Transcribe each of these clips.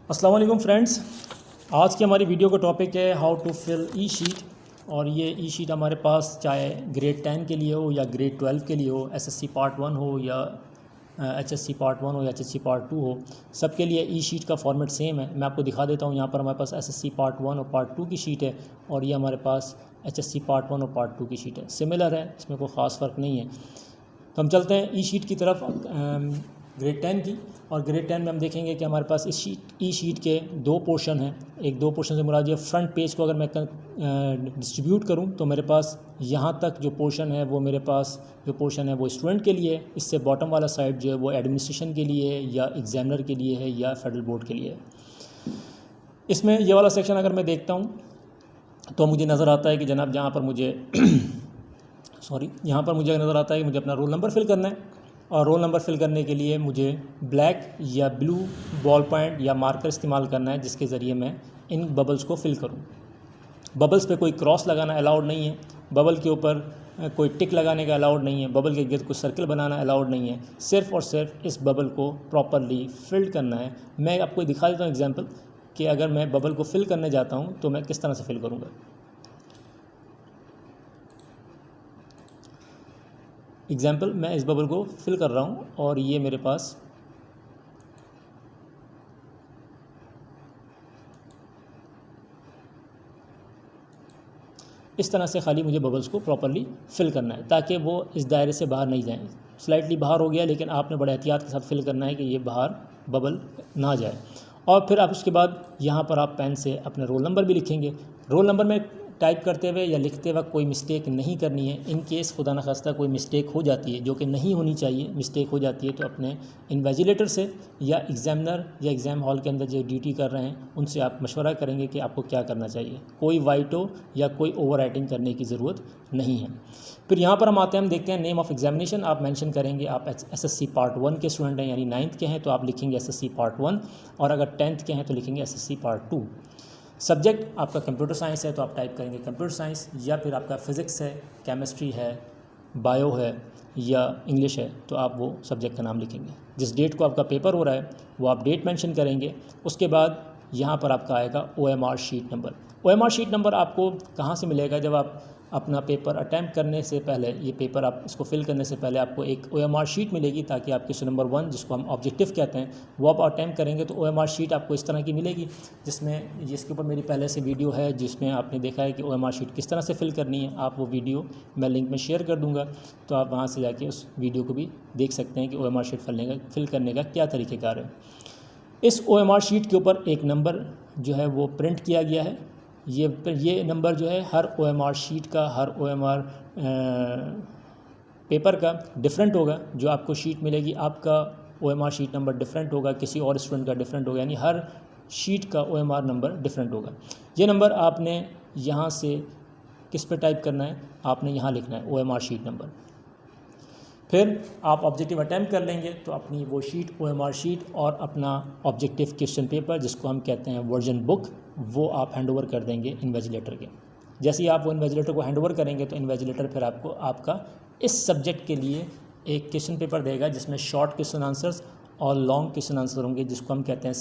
अस्सलाम वालेकुम फ्रेंड्स। आज की हमारी वीडियो का टॉपिक है how to fill e sheet. और ये ई शीट हमारे पास चाहे ग्रेड 10 के लिए हो या ग्रेड 12 के लिए हो, एसएससी पार्ट 1 हो या एचएससी पार्ट 1 हो या एचएससी पार्ट 2 हो, सबके लिए ई शीट का फॉर्मेट सेम है। मैं आपको दिखा देता हूँ। यहाँ पर हमारे पास एसएससी पार्ट 1 और पार्ट 2 की शीट है और ये हमारे पास एचएससी पार्ट 1 और पार्ट 2 की शीट है। सिमिलर है, इसमें कोई ख़ास फ़र्क नहीं है। तो हम चलते हैं ई शीट की तरफ, ग्रेड 10 की। और ग्रेड 10 में हम देखेंगे कि हमारे पास इस ई शीट के दो पोर्शन हैं। एक दो पोर्शन से मुराद ये फ्रंट पेज को अगर मैं डिस्ट्रीब्यूट करूं तो मेरे पास यहाँ तक जो पोर्शन है वो मेरे पास जो पोर्शन है वो स्टूडेंट के लिए है। इससे बॉटम वाला साइड जो है वो एडमिनिस्ट्रेशन के लिए है या एग्जामिनर के लिए है या फेडरल बोर्ड के लिए है। इसमें ये वाला सेक्शन अगर मैं देखता हूँ तो मुझे नज़र आता है कि जनाब जहाँ पर मुझे यहाँ पर मुझे नज़र आता है कि मुझे अपना रोल नंबर फिल करना है। और रोल नंबर फिल करने के लिए मुझे ब्लैक या ब्लू बॉल पॉइंट या मार्कर इस्तेमाल करना है, जिसके ज़रिए मैं इन बबल्स को फिल करूं। बबल्स पे कोई क्रॉस लगाना अलाउड नहीं है, बबल के ऊपर कोई टिक लगाने का अलाउड नहीं है, बबल के गिर्द कोई सर्कल बनाना अलाउड नहीं है। सिर्फ़ और सिर्फ इस बबल को प्रॉपरली फिल करना है। मैं आपको दिखा देता हूँ एग्जाम्पल कि अगर मैं बबल को फिल करने जाता हूँ तो मैं किस तरह से फिल करूँगा। एग्जाम्पल, मैं इस बबल को फिल कर रहा हूँ और ये मेरे पास इस तरह से खाली मुझे बबल्स को प्रॉपरली फिल करना है ताकि वो इस दायरे से बाहर नहीं जाएं। स्लाइटली बाहर हो गया, लेकिन आपने बड़े एहतियात के साथ फिल करना है कि ये बाहर बबल ना जाए। और फिर आप उसके बाद यहाँ पर आप पेन से अपने रोल नंबर भी लिखेंगे। रोल नंबर में टाइप करते हुए या लिखते वक्त कोई मिस्टेक नहीं करनी है। इन केस खुदा न खास्ता कोई मिस्टेक हो जाती है, जो कि नहीं होनी चाहिए, मिस्टेक हो जाती है तो अपने इन्विजिलेटर से या एग्ज़ामिनर या एग्ज़ाम हॉल के अंदर जो ड्यूटी कर रहे हैं उनसे आप मशवरा करेंगे कि आपको क्या करना चाहिए। कोई वाइटो या कोई ओवर राइटिंग करने की ज़रूरत नहीं है। फिर यहाँ पर हम आते हैं, हम देखते हैं नेम ऑफ़ एग्जामिनेशन आप मेंशन करेंगे। आप एसएससी पार्ट 1 के स्टूडेंट हैं यानी 9th के हैं तो आप लिखेंगे एसएससी पार्ट 1, और अगर 10th के हैं तो लिखेंगे एसएससी पार्ट 2। सब्जेक्ट आपका कंप्यूटर साइंस है तो आप टाइप करेंगे कंप्यूटर साइंस, या फिर आपका फ़िज़िक्स है, केमिस्ट्री है, बायो है या इंग्लिश है तो आप वो सब्जेक्ट का नाम लिखेंगे। जिस डेट को आपका पेपर हो रहा है वो आप डेट मेंशन करेंगे। उसके बाद यहाँ पर आपका आएगा OMR sheet number. OMR sheet number आपको कहाँ से मिलेगा? जब आप अपना पेपर अटैम्प्ट करने से पहले, ये पेपर आप इसको फिल करने से पहले आपको एक OMR शीट मिलेगी, ताकि आप क्वेश्चन नंबर 1 जिसको हम ऑब्जेक्टिव कहते हैं वो आप अटैम्प्ट करेंगे तो OMR शीट आपको इस तरह की मिलेगी, जिसके ऊपर मेरी पहले से वीडियो है जिसमें आपने देखा है कि OMR शीट किस तरह से फिल करनी है। आप वो वीडियो मैं लिंक में शेयर कर दूँगा तो आप वहाँ से जाके उस वीडियो को भी देख सकते हैं कि OMR शीट फिल करने का क्या तरीक़ेकार है। इस OMR शीट के ऊपर एक नंबर जो है वो प्रिंट किया गया है। ये नंबर जो है हर OMR शीट का, हर OMR पेपर का डिफरेंट होगा। जो आपको शीट मिलेगी आपका OMR शीट नंबर डिफरेंट होगा, किसी और स्टूडेंट का डिफरेंट होगा, यानी हर शीट का OMR नंबर डिफरेंट होगा। ये नंबर आपने यहाँ से किस पे टाइप करना है? आपने यहाँ लिखना है OMR शीट नंबर। फिर आप ऑब्जेक्टिव अटैम्प्ट कर लेंगे तो अपनी वो शीट, OMR शीट और अपना ऑब्जेक्टिव क्वेश्चन पेपर जिसको हम कहते हैं वर्जन बुक, वो आप हैंड ओवर कर देंगे इन्विजिलेटर के। जैसे ही आप वो इन्विजिलेटर को हैंड ओवर करेंगे तो इन्विजिलेटर फिर आपको आपका इस सब्जेक्ट के लिए एक क्वेश्चन पेपर देगा जिसमें शॉर्ट क्वेश्चन आंसर्स और लॉन्ग क्वेश्चन आंसर होंगे, जिसको हम कहते हैं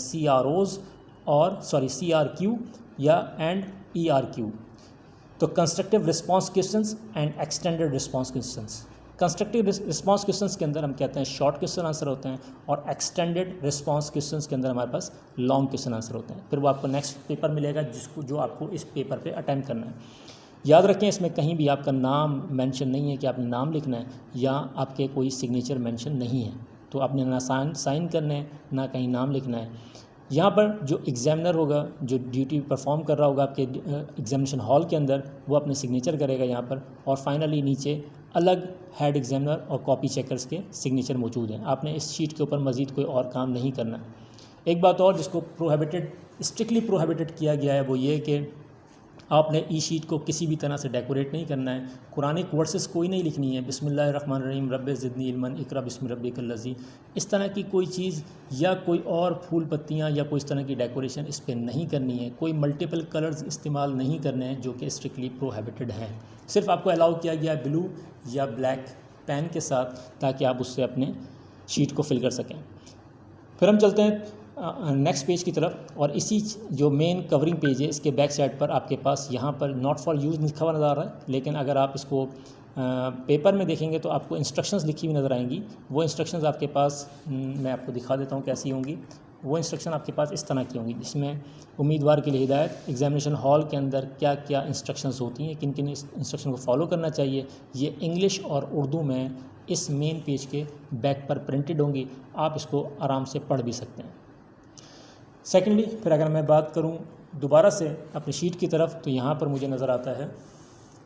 CRQ या एंड ERQ। तो constructive response questions and extended response questions. Constructive response questions के अंदर हम कहते हैं शॉर्ट क्वेश्चन आंसर होते हैं, और एक्सटेंडेड रिस्पॉन्स क्वेश्चंस के अंदर हमारे पास लॉन्ग क्वेश्चन आंसर होते हैं। फिर वो आपको नेक्स्ट पेपर मिलेगा जो आपको इस पेपर पे अटेम्प्ट करना है। याद रखें, इसमें कहीं भी आपका नाम मेंशन नहीं है कि आपने नाम लिखना है, या आपके कोई सिग्नेचर मेंशन नहीं है, तो आपने ना साइन करना है ना कहीं नाम लिखना है। यहाँ पर जो एग्ज़ामिनर होगा, जो ड्यूटी परफॉर्म कर रहा होगा आपके एग्जामिनेशन हॉल के अंदर, वो अपने सिग्नेचर करेगा यहाँ पर, और फाइनली नीचे अलग हेड एग्जामिनर और कॉपी चेकर्स के सिग्नेचर मौजूद हैं। आपने इस शीट के ऊपर मज़ीद कोई और काम नहीं करना। एक बात और जिसको स्ट्रिक्टली प्रोहिबिटेड किया गया है वो ये कि आपने ई शीट को किसी भी तरह से डेकोरेट नहीं करना है। कुरानिक वर्सेस कोई नहीं लिखनी है, बिस्मिल्लाहिर्रहमानिर्रहीम रब्बि ज़िदनी इल्मन इक़रा बिस्मि रब्बिकल लज़ी, इस तरह की कोई चीज़ या कोई और फूल पत्तियाँ या कोई इस तरह की डेकोरेशन इस पर नहीं करनी है। कोई मल्टीपल कलर्स इस्तेमाल नहीं करने हैं जो कि स्ट्रिक्टली प्रोहिबिटेड हैं। सिर्फ आपको अलाउ किया गया है ब्लू या ब्लैक पेन के साथ, ताकि आप उससे अपने शीट को फिल कर सकें। फिर हम चलते हैं नेक्स्ट पेज की तरफ, और इसी जो मेन कवरिंग पेज है इसके बैक साइड पर आपके पास यहाँ पर नॉट फॉर यूज़ लिखा हुआ नज़र आ रहा है, लेकिन अगर आप इसको पेपर में देखेंगे तो आपको इंस्ट्रक्शंस लिखी हुई नज़र आएंगी। वो इंस्ट्रक्शंस आपके पास मैं आपको दिखा देता हूँ कैसी होंगी। वो इंस्ट्रक्शन आपके पास इस तरह की होंगी, जिसमें उम्मीदवार के लिए हिदायत, एग्जामिनेशन हॉल के अंदर क्या क्या इंस्ट्रक्शंस होती हैं, किन किन इंस्ट्रक्शन को फॉलो करना चाहिए, ये इंग्लिश और उर्दू में इस मेन पेज के बैक पर प्रिंटेड होंगी। आप इसको आराम से पढ़ भी सकते हैं। सेकेंडली फिर अगर मैं बात करूं दोबारा से अपनी शीट की तरफ, तो यहाँ पर मुझे नज़र आता है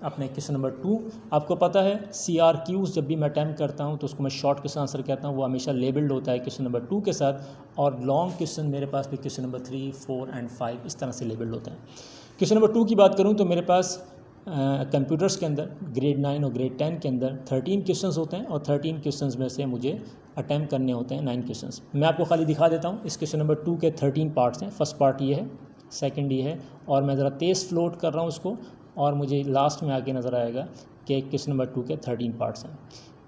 अपने क्वेश्चन नंबर 2। आपको पता है CRQs जब भी मैं अटैम्प्ट करता हूँ तो उसको मैं शॉर्ट क्वेश्चन आंसर कहता हूँ, वो हमेशा लेबल्ड होता है क्वेश्चन नंबर 2 के साथ, और लॉन्ग क्वेश्चन मेरे पास भी क्वेश्चन नंबर 3, 4 एंड 5 इस तरह से लेबल्ड होता है। क्वेश्चन नंबर 2 की बात करूँ तो मेरे पास कंप्यूटर्स के अंदर ग्रेड 9 और ग्रेड 10 के अंदर 13 क्वेश्चंस होते हैं, और 13 क्वेश्चंस में से मुझे अटैम्प्ट करने होते हैं 9 क्वेश्चंस। मैं आपको खाली दिखा देता हूँ। इस क्वेश्चन नंबर 2 के 13 पार्ट्स हैं। फर्स्ट पार्ट ये है, सेकंड ये है, और मैं ज़रा तेज़ फ्लोट कर रहा हूँ उसको, और मुझे लास्ट में आगे नज़र आएगा कि क्वेश्चन नंबर 2 के 13 पार्ट्स हैं।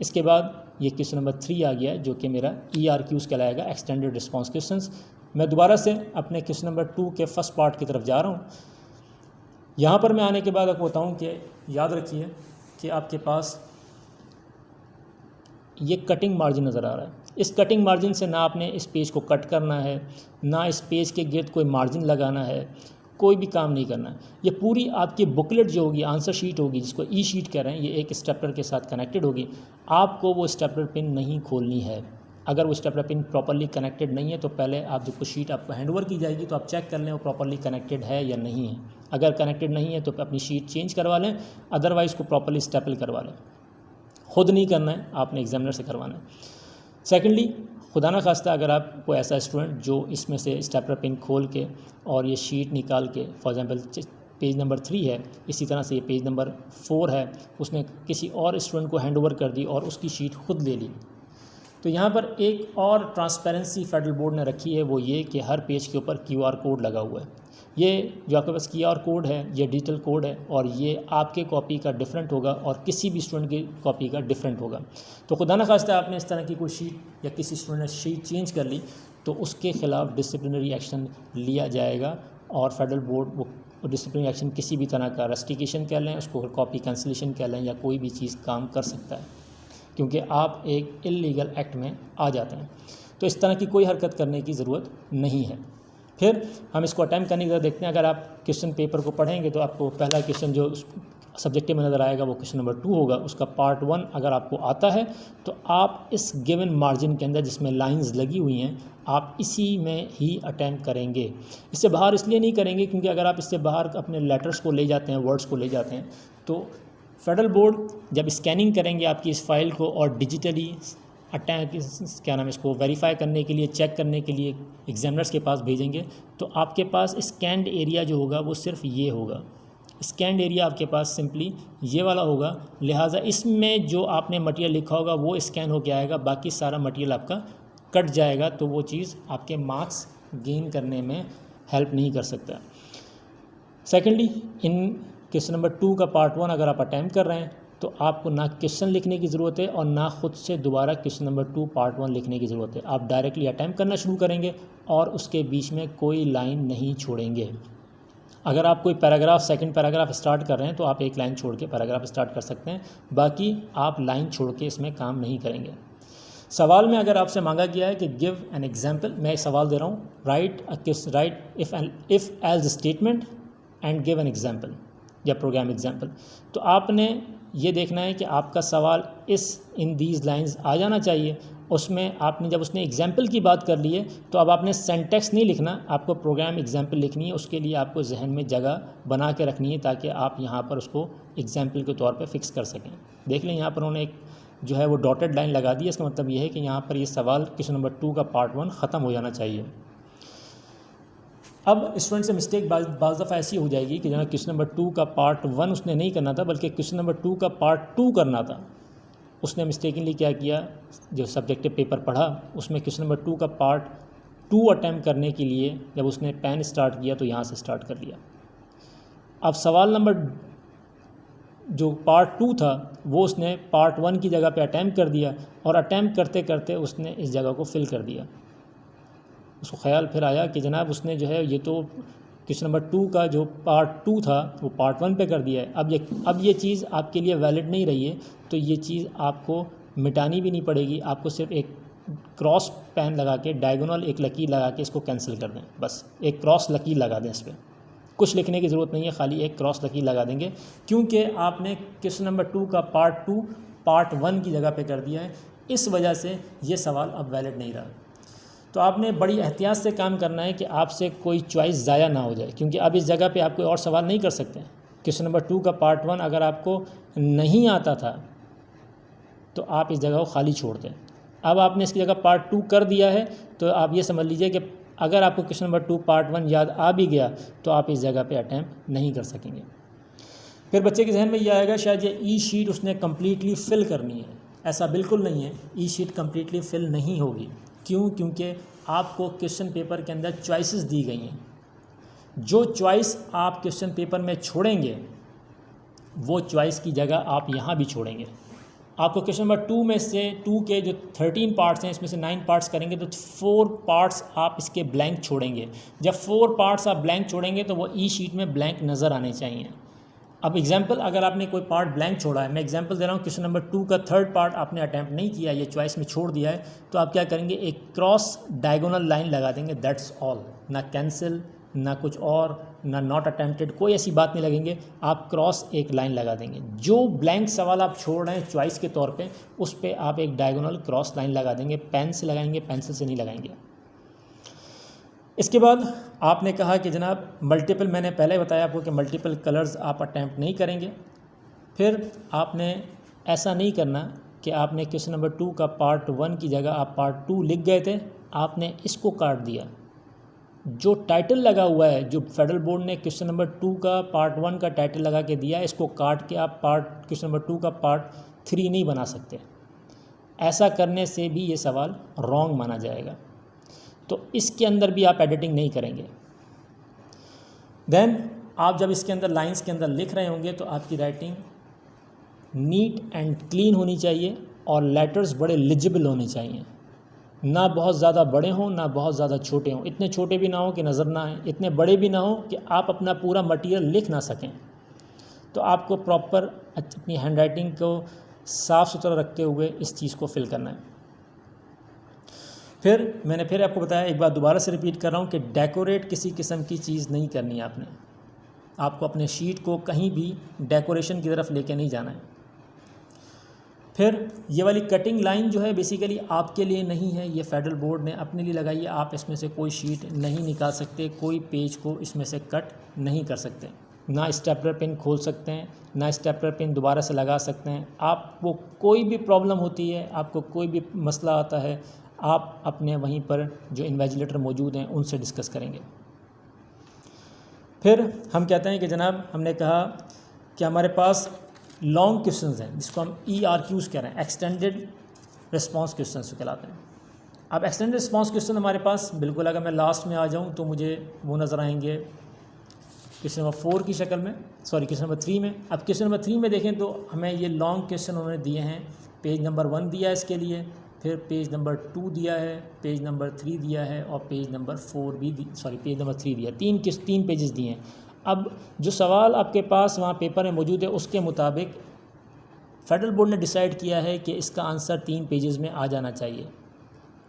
इसके बाद ये क्वेश्चन नंबर 3 आ गया जो कि मेरा ERQs कहलाएगा, एक्सटेंडेड रिस्पॉन्स क्वेश्चंस। मैं दोबारा से अपने क्वेश्चन नंबर 2 के फर्स्ट पार्ट की तरफ जा रहा हूँ। यहाँ पर मैं आने के बाद आपको बताऊँ कि याद रखिए कि आपके पास ये कटिंग मार्जिन नज़र आ रहा है। इस कटिंग मार्जिन से ना आपने इस पेज को कट करना है, ना इस पेज के गिर्द कोई मार्जिन लगाना है, कोई भी काम नहीं करना है। ये पूरी आपकी बुकलेट जो होगी, आंसर शीट होगी, जिसको शीट कह रहे हैं, ये एक स्टेपलर के साथ कनेक्टेड होगी। आपको वो स्टेपलर पिन नहीं खोलनी है। अगर वो स्टेपलर पिन प्रॉपर्ली कनेक्टेड नहीं है तो पहले आप जो शीट आपको हैंडओवर की जाएगी तो आप चेक कर लें वो प्रॉपर्ली कनेक्टेड है या नहीं है। अगर कनेक्टेड नहीं है तो अपनी शीट चेंज करवा लें, अदरवाइज़ को प्रॉपर्ली स्टेपल करवा लें। खुद नहीं करना है, आपने एग्जामिनर से करवाना है। सेकेंडली, खुदा ना खास्ता अगर आप कोई ऐसा स्टूडेंट जो इसमें से स्टेपलर पिन खोल के और ये शीट निकाल के, फॉर एग्जांपल पेज नंबर 3 है, इसी तरह से ये पेज नंबर 4 है, उसने किसी और स्टूडेंट को हैंडओवर कर दी और उसकी शीट खुद ले ली, तो यहाँ पर एक और ट्रांसपेरेंसी फेडरल बोर्ड ने रखी है, वो ये कि हर पेज के ऊपर QR कोड लगा हुआ है। ये जो आपके पास QR कोड है ये डिजिटल कोड है, और ये आपके कॉपी का डिफरेंट होगा और किसी भी स्टूडेंट की कॉपी का डिफरेंट होगा। तो खुदा न खास्ता आपने इस तरह की कोई शीट या किसी स्टूडेंट ने शीट चेंज कर ली तो उसके खिलाफ डिसिप्लिनरी एक्शन लिया जाएगा, और फेडरल बोर्ड वो डिसिप्लिनरी एक्शन किसी भी तरह का रस्टिकेशन कह लें, उसको कॉपी कैंसिलेशन कह लें, या कोई भी चीज़ काम कर सकता है, क्योंकि आप एक इल्लीगल एक्ट में आ जाते हैं। तो इस तरह की कोई हरकत करने की ज़रूरत नहीं है। फिर हम इसको अटैम्प्ट करने की तरह देखते हैं। अगर आप क्वेश्चन पेपर को पढ़ेंगे तो आपको पहला क्वेश्चन जो सब्जेक्टिव में नज़र आएगा वो क्वेश्चन नंबर 2 होगा। उसका पार्ट 1 अगर आपको आता है तो आप इस गिवन मार्जिन के अंदर जिसमें लाइंस लगी हुई हैं आप इसी में ही अटैम्प्ट करेंगे। इससे बाहर इसलिए नहीं करेंगे क्योंकि अगर आप इससे बाहर अपने लेटर्स को ले जाते हैं, वर्ड्स को ले जाते हैं, तो फेडरल बोर्ड जब स्कैनिंग करेंगे आपकी इस फाइल को और डिजिटली क्या नाम इसको वेरीफाई करने के लिए, चेक करने के लिए एग्जामिनर्स के पास भेजेंगे, तो आपके पास स्कैन्ड एरिया जो होगा वो सिर्फ ये होगा। स्कैन्ड एरिया आपके पास सिंपली ये वाला होगा, लिहाजा इसमें जो आपने मटेरियल लिखा होगा वो स्कैन होके आएगा, बाकी सारा मटेरियल आपका कट जाएगा, तो वो चीज़ आपके मार्क्स गेन करने में हेल्प नहीं कर सकता। सेकेंडली, इन क्वेश्चन नंबर 2 का पार्ट 1 अगर आप अटैम्प्ट कर रहे हैं तो आपको ना क्वेश्चन लिखने की ज़रूरत है और ना खुद से दोबारा क्वेश्चन नंबर 2 पार्ट 1 लिखने की ज़रूरत है। आप डायरेक्टली अटैम्प्ट करना शुरू करेंगे और उसके बीच में कोई लाइन नहीं छोड़ेंगे। अगर आप कोई पैराग्राफ, सेकंड पैराग्राफ स्टार्ट कर रहे हैं तो आप एक लाइन छोड़ के पैराग्राफ स्टार्ट कर सकते हैं, बाकी आप लाइन छोड़ के इसमें काम नहीं करेंगे। सवाल में अगर आपसे मांगा गया है कि गिव एन एग्जाम्पल, मैं एक सवाल दे रहा हूँ, right if else statement and give an example या प्रोग्राम एग्जाम्पल, तो आपने ये देखना है कि आपका सवाल इन दीज लाइंस आ जाना चाहिए। उसमें आपने जब उसने एग्जाम्पल की बात कर ली है तो अब आपने सेंटेक्स नहीं लिखना, आपको प्रोग्राम एग्जाम्पल लिखनी है। उसके लिए आपको जहन में जगह बना के रखनी है ताकि आप यहाँ पर उसको एग्जाम्पल के तौर पे फिक्स कर सकें। देख लें यहाँ पर उन्होंने एक जो है वो डॉटेड लाइन लगा दी है, इसका मतलब ये है कि यहाँ पर ये सवाल क्वेश्चन नंबर 2 का पार्ट 1 ख़त्म हो जाना चाहिए। अब स्टूडेंट से मिस्टेक बाज़ दफ़ा ऐसी हो जाएगी कि जहाँ क्वेश्चन नंबर 2 का पार्ट 1 उसने नहीं करना था बल्कि क्वेश्चन नंबर 2 का पार्ट 2 करना था। उसने मिस्टेकनली क्या किया, जो सब्जेक्टिव पेपर पढ़ा उसमें क्वेश्चन नंबर 2 का पार्ट 2 अटैम्प्ट करने के लिए जब उसने पेन स्टार्ट किया तो यहाँ से स्टार्ट कर लिया। अब सवाल नंबर जो पार्ट 2 था वो उसने पार्ट 1 की जगह पे अटैम्प्ट कर दिया और अटैम्प्ट करते करते उसने इस जगह को फिल कर दिया। उसको ख्याल फिर आया कि जनाब उसने जो है ये तो क्वेश्चन नंबर 2 का जो पार्ट 2 था वो पार्ट 1 पे कर दिया है। अब ये चीज़ आपके लिए वैलिड नहीं रही है, तो ये चीज़ आपको मिटानी भी नहीं पड़ेगी, आपको सिर्फ एक क्रॉस पेन लगा के डायगोनल एक लकीर लगा के इसको कैंसिल कर दें, बस एक क्रॉस लकीर लगा दें, इस पर कुछ लिखने की ज़रूरत नहीं है, खाली एक क्रॉस लकीर लगा देंगे, क्योंकि आपने क्वेश्चन नंबर 2 का पार्ट 2 पार्ट 1 की जगह पे कर दिया है, इस वजह से ये सवाल अब वैलिड नहीं रहा। तो आपने बड़ी एहतियात से काम करना है कि आपसे कोई चॉइस ज़ाया ना हो जाए, क्योंकि अब इस जगह पे आप कोई और सवाल नहीं कर सकते। क्वेश्चन नंबर 2 का पार्ट 1 अगर आपको नहीं आता था तो आप इस जगह को खाली छोड़ दें। अब आपने इसकी जगह पार्ट 2 कर दिया है, तो आप ये समझ लीजिए कि अगर आपको क्वेश्चन नंबर 2 पार्ट 1 याद आ भी गया तो आप इस जगह पे अटैम्प्ट नहीं कर सकेंगे। फिर बच्चे के जहन में ये आएगा शायद ये ई शीट उसने कम्प्लीटली फ़िल करनी है। ऐसा बिल्कुल नहीं है, ई शीट कम्प्लीटली फ़िल नहीं होगी। क्यों? क्योंकि आपको क्वेश्चन पेपर के अंदर चॉइसेस दी गई हैं। जो चॉइस आप क्वेश्चन पेपर में छोड़ेंगे वो चॉइस की जगह आप यहाँ भी छोड़ेंगे। आपको क्वेश्चन नंबर 2 में से 2 के जो 13 पार्ट्स हैं इसमें से 9 पार्ट्स करेंगे तो 4 पार्ट्स आप इसके ब्लैंक छोड़ेंगे। जब 4 पार्ट्स आप ब्लैंक छोड़ेंगे तो वो ई शीट में ब्लैंक नज़र आने चाहिए। अब एग्जाम्पल, अगर आपने कोई पार्ट ब्लैंक छोड़ा है, मैं एग्जाम्पल दे रहा हूँ, क्वेश्चन नंबर 2 का 3rd पार्ट आपने अटैम्प्ट नहीं किया, ये चॉइस में छोड़ दिया है, तो आप क्या करेंगे, एक क्रॉस डायगोनल लाइन लगा देंगे, दैट्स ऑल। ना कैंसिल, ना कुछ और, ना नॉट अटैम्प्टेड, कोई ऐसी बात नहीं लगेंगे, आप क्रॉस एक लाइन लगा देंगे। जो ब्लैंक सवाल आप छोड़ रहे हैं चॉइस के तौर पे, उस पर आप एक डायगोनल क्रॉस लाइन लगा देंगे। पेन से लगाएंगे, पेंसिल से नहीं लगाएंगे। इसके बाद आपने कहा कि जनाब मल्टीपल, मैंने पहले बताया आपको कि मल्टीपल कलर्स आप अटैम्प्ट नहीं करेंगे। फिर आपने ऐसा नहीं करना कि आपने क्वेश्चन नंबर 2 का पार्ट 1 की जगह आप पार्ट 2 लिख गए थे, आपने इसको काट दिया। जो टाइटल लगा हुआ है, जो फेडरल बोर्ड ने क्वेश्चन नंबर 2 का पार्ट 1 का टाइटल लगा के दिया, इसको काट के आप क्वेश्चन नंबर 2 का पार्ट 3 नहीं बना सकते। ऐसा करने से भी ये सवाल रॉन्ग माना जाएगा। तो इसके अंदर भी आप एडिटिंग नहीं करेंगे। देन आप जब इसके अंदर लाइंस के अंदर लिख रहे होंगे तो आपकी राइटिंग नीट एंड क्लीन होनी चाहिए और लेटर्स बड़े लिजिबल होने चाहिए। ना बहुत ज़्यादा बड़े हों, ना बहुत ज़्यादा छोटे हों, इतने छोटे भी ना हो कि नज़र ना आए, इतने बड़े भी ना हो कि आप अपना पूरा मटेरियल लिख ना सकें। तो आपको प्रॉपर अपनी हैंड राइटिंग को साफ़ सुथरा रखते हुए इस चीज़ को फिल करना है। फिर मैंने फिर आपको बताया, एक बार दोबारा से रिपीट कर रहा हूँ कि डेकोरेट किसी किस्म की चीज़ नहीं करनी है आपने। आपको अपने शीट को कहीं भी डेकोरेशन की तरफ लेके नहीं जाना है। फिर ये वाली कटिंग लाइन जो है बेसिकली आपके लिए नहीं है, ये फेडरल बोर्ड ने अपने लिए लगाई है। आप इसमें से कोई शीट नहीं निकाल सकते, कोई पेज को इसमें से कट नहीं कर सकते। ना स्टेपलर पिन खोल सकते हैं, ना स्टेपलर पिन दोबारा से लगा सकते हैं। आपको कोई भी प्रॉब्लम होती है, आपको कोई भी मसला आता है, आप अपने वहीं पर जो इन्वेजिलेटर मौजूद हैं उनसे डिस्कस करेंगे। फिर हम कहते हैं कि जनाब हमने कहा कि हमारे पास लॉन्ग क्वेश्चंस हैं जिसको हम ERQs कह रहे हैं, एक्सटेंडेड रिस्पांस क्वेश्चंस कहलाते हैं। अब एक्सटेंडेड रिस्पांस क्वेश्चन हमारे पास बिल्कुल, अगर मैं लास्ट में आ जाऊं तो मुझे वो नज़र आएंगे क्वेश्चन नंबर 4 की शक्ल में, सॉरी क्वेश्चन नंबर 3 में। अब क्वेश्चन नंबर 3 में देखें तो हमें ये लॉन्ग क्वेश्चन उन्होंने दिए हैं। पेज नंबर 1 दिया है इसके लिए, फिर पेज नंबर 2 दिया है, पेज नंबर 3 दिया है और पेज नंबर 4 भी पेज नंबर 3 दिया है। 3 पेजेस दिए हैं। अब जो सवाल आपके पास वहाँ पेपर में मौजूद है उसके मुताबिक फेडरल बोर्ड ने डिसाइड किया है कि इसका आंसर 3 पेजेस में आ जाना चाहिए।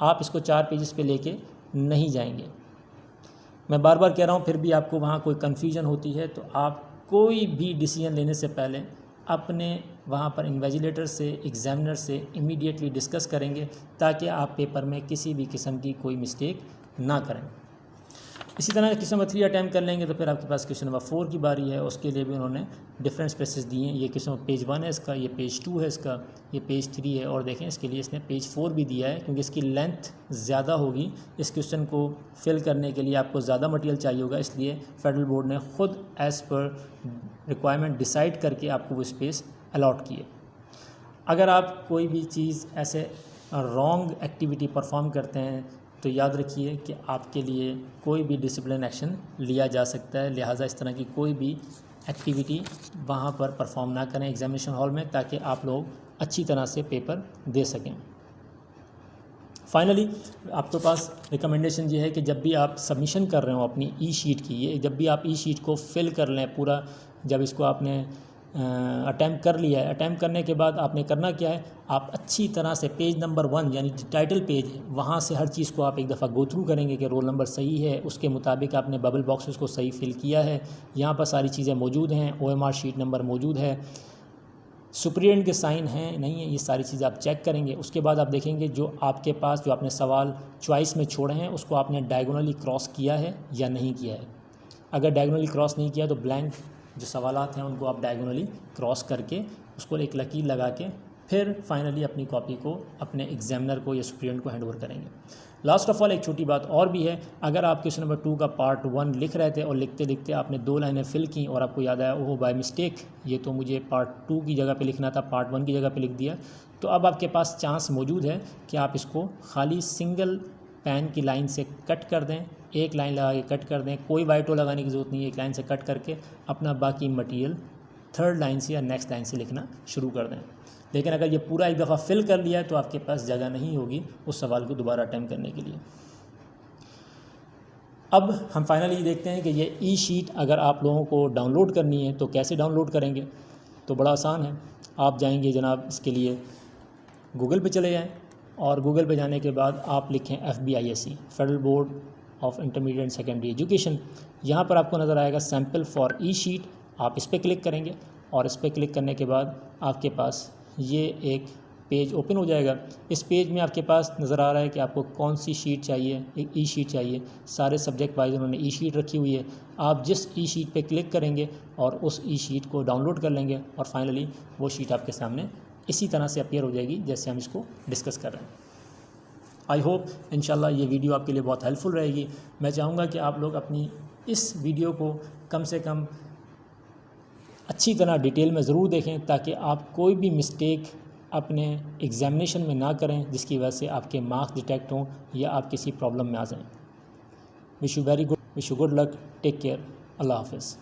आप इसको 4 पेजेस पे लेके नहीं जाएंगे। मैं बार बार कह रहा हूँ, फिर भी आपको वहाँ कोई कन्फ्यूजन होती है तो आप कोई भी डिसीजन लेने से पहले अपने वहाँ पर इन्वेजिलेटर से, एग्जामिनर से इमीडिएटली डिस्कस करेंगे ताकि आप पेपर में किसी भी किस्म की कोई मिस्टेक ना करें। इसी तरह क्वेश्चन नंबर 3 अटैम्प्ट कर लेंगे तो फिर आपके पास क्वेश्चन नंबर 4 की बारी है। उसके लिए भी उन्होंने डिफरेंट स्पेसेस दिए हैं। ये क्वेश्चन पेज 1 है इसका, ये पेज 2 है इसका, ये पेज 3 है और देखें इसके लिए इसने पेज 4 भी दिया है क्योंकि इसकी लेंथ ज़्यादा होगी। इस क्वेश्चन को फिल करने के लिए आपको ज़्यादा मटेरियल चाहिए होगा, इसलिए फेडरल बोर्ड ने ख़ुद एज़ पर रिक्वायरमेंट डिसाइड करके आपको वो स्पेस अलॉट किए। अगर आप कोई भी चीज़ ऐसे रॉन्ग एक्टिविटी परफॉर्म करते हैं तो याद रखिए कि आपके लिए कोई भी डिसिप्लिन एक्शन लिया जा सकता है। लिहाजा इस तरह की कोई भी एक्टिविटी वहाँ पर परफॉर्म ना करें एग्जामिनेशन हॉल में, ताकि आप लोग अच्छी तरह से पेपर दे सकें। फाइनली आपके पास रिकमेंडेशन ये है कि जब भी आप सबमिशन कर रहे हो अपनी ई शीट की, ये जब भी आप ई शीट को फिल कर लें पूरा, जब इसको आपने अटैम्प्ट कर लिया है, अटैम्प्ट करने के बाद आपने करना क्या है, आप अच्छी तरह से पेज नंबर 1 यानी टाइटल पेज है वहाँ से हर चीज़ को आप एक दफ़ा गो थ्रू करेंगे कि रोल नंबर सही है, उसके मुताबिक आपने बबल बॉक्सेस को सही फिल किया है, यहाँ पर सारी चीज़ें मौजूद हैं, OMR शीट नंबर मौजूद है, सुपरिटेंडेंट के साइन हैं नहीं है, ये सारी चीज़ें आप चेक करेंगे। उसके बाद आप देखेंगे जो आपके पास जो आपने सवाल चॉइस में छोड़े हैं उसको आपने डायगोनली क्रॉस किया है या नहीं किया है। अगर डायगोनली क्रॉस नहीं किया तो ब्लैंक जो सवालात हैं उनको आप डायगोनली क्रॉस करके उसको एक लकीर लगा के फिर फाइनली अपनी कॉपी को अपने एग्जामिनर को या सुपरिटेंडेंट को हैंड ओवर करेंगे। लास्ट ऑफ ऑल एक छोटी बात और भी है, अगर आप क्वेश्चन नंबर 2 का पार्ट 1 लिख रहे थे और लिखते लिखते आपने 2 लाइनें फिल की और आपको याद आया ओह बाय मिस्टेक ये तो मुझे पार्ट 2 की जगह पे लिखना था, पार्ट 1 की जगह पे लिख दिया, तो अब आपके पास चांस मौजूद है कि आप इसको खाली सिंगल पेन की लाइन से कट कर दें, एक लाइन लगा के कट कर दें, कोई वाइटो लगाने की ज़रूरत नहीं है, एक लाइन से कट करके अपना बाकी मटेरियल 3rd लाइन से या नेक्स्ट लाइन से लिखना शुरू कर दें। लेकिन अगर ये पूरा एक दफ़ा फिल कर लिया है तो आपके पास जगह नहीं होगी उस सवाल को दोबारा अटैम्प्ट करने के लिए। अब हम फाइनली देखते हैं कि ये ई शीट अगर आप लोगों को डाउनलोड करनी है तो कैसे डाउनलोड करेंगे। तो बड़ा आसान है, आप जाएंगे जनाब इसके लिए गूगल पे चले जाएं और गूगल पे जाने के बाद आप लिखें FBISE federal board of intermediate secondary education. यहाँ पर आपको नज़र आएगा सैम्पल फॉर ई शीट, आप इस पर क्लिक करेंगे और इस पर क्लिक करने के बाद आपके पास ये एक पेज ओपन हो जाएगा। इस पेज में आपके पास नज़र आ रहा है कि आपको कौन सी शीट चाहिए, एक ई शीट चाहिए, सारे सब्जेक्ट वाइज उन्होंने ई शीट रखी हुई है। आप जिस ई शीट पे क्लिक करेंगे और उस ई शीट को डाउनलोड कर लेंगे और फाइनली वो शीट आपके सामने इसी तरह से अपीयर हो जाएगी जैसे हम इसको डिस्कस कर रहे हैं। आई होप इंशाल्लाह ये वीडियो आपके लिए बहुत हेल्पफुल रहेगी। मैं चाहूँगा कि आप लोग अपनी इस वीडियो को कम से कम अच्छी तरह डिटेल में ज़रूर देखें ताकि आप कोई भी मिस्टेक अपने एग्ज़ामिनेशन में ना करें जिसकी वजह से आपके मार्क्स डिटेक्ट हों या आप किसी प्रॉब्लम में आ जाएं। Wish you good luck, take care, अल्लाह हाफ़िज़।